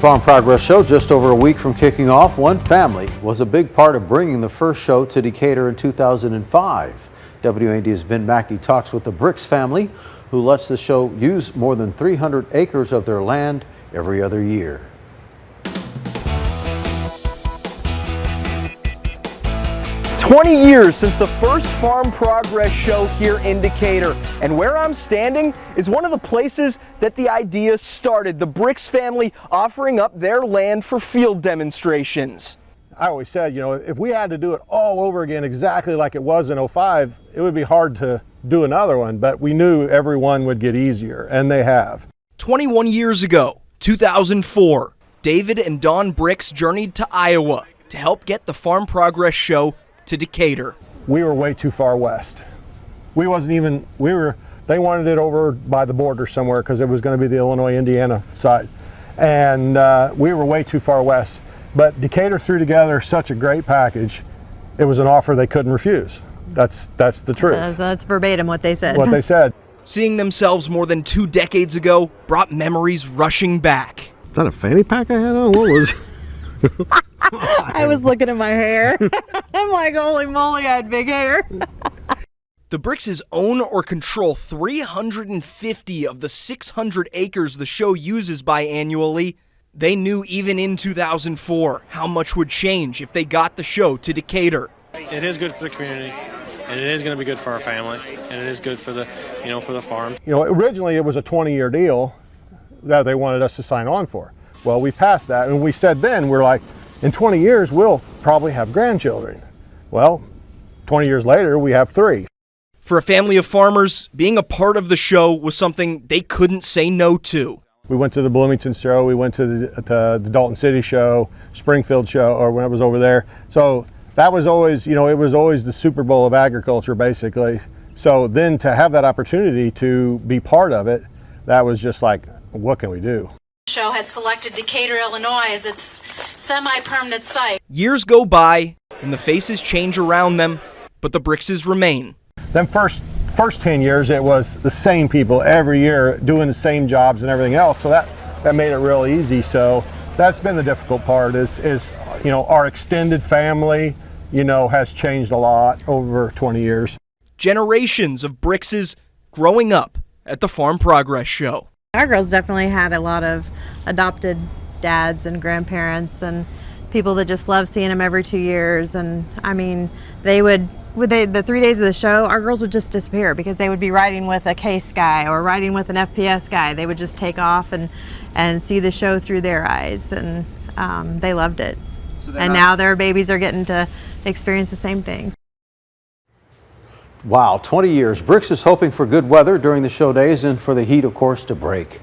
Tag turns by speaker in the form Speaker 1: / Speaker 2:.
Speaker 1: Farm Progress Show just over a week from kicking off. One family was a big part of bringing the first show to Decatur in 2005. WAND's Ben Mackey talks with the Brix family, who lets the show use more than 300 acres of their land every other year.
Speaker 2: 20 years since the first Farm Progress Show here in Decatur, and where I'm standing is one of the places that the idea started, the Brix family offering up their land for field demonstrations.
Speaker 3: I always said, if we had to do it all over again exactly like it was in '05, it would be hard to do another one, but we knew everyone would get easier, and they have.
Speaker 2: 21 years ago, 2004, David and Dawn Brix journeyed to Iowa to help get the Farm Progress Show to Decatur.
Speaker 3: We were way too far west. They wanted it over by the border somewhere because it was going to be the Illinois-Indiana side. And we were way too far west. But Decatur threw together such a great package, it was an offer they couldn't refuse. That's the truth.
Speaker 4: That's verbatim what they said.
Speaker 3: What they said.
Speaker 2: Seeing themselves more than 2 decades ago brought memories rushing back.
Speaker 3: Is that a fanny pack I had on? What was
Speaker 4: I was looking at my hair. I'm like, holy moly, I had big hair.
Speaker 2: The Brixes own or control 350 of the 600 acres the show uses biannually. They knew even in 2004 how much would change if they got the show to Decatur.
Speaker 5: It is good for the community, and it is going to be good for our family, and it is good for the, for the farm.
Speaker 3: Originally it was a 20-year deal that they wanted us to sign on for. Well, we passed that, and we said then, we're like, in 20 years, we'll probably have grandchildren. Well, 20 years later, we have 3.
Speaker 2: For a family of farmers, being a part of the show was something they couldn't say no to.
Speaker 3: We went to the Bloomington show, we went to the Dalton City show, Springfield show, or when it was over there. So that was always, it was always the Super Bowl of agriculture, basically. So then to have that opportunity to be part of it, that was just like, what can we do?
Speaker 6: Show had selected Decatur, Illinois as its semi-permanent site.
Speaker 2: Years go by and the faces change around them, but the Brixes remain.
Speaker 3: Then first 10 years it was the same people every year doing the same jobs and everything else, so that made it real easy. So that's been the difficult part is our extended family has changed a lot over 20 years.
Speaker 2: Generations of Brixes growing up at the Farm Progress Show.
Speaker 4: Our girls definitely had a lot of adopted dads and grandparents and people that just love seeing them every 2 years. And I mean, the 3 days of the show, our girls would just disappear because they would be riding with a case guy or riding with an FPS guy. They would just take off and see the show through their eyes, and they loved it. And now their babies are getting to experience the same things.
Speaker 1: Wow, 20 years. Brix is hoping for good weather during the show days and for the heat, of course, to break.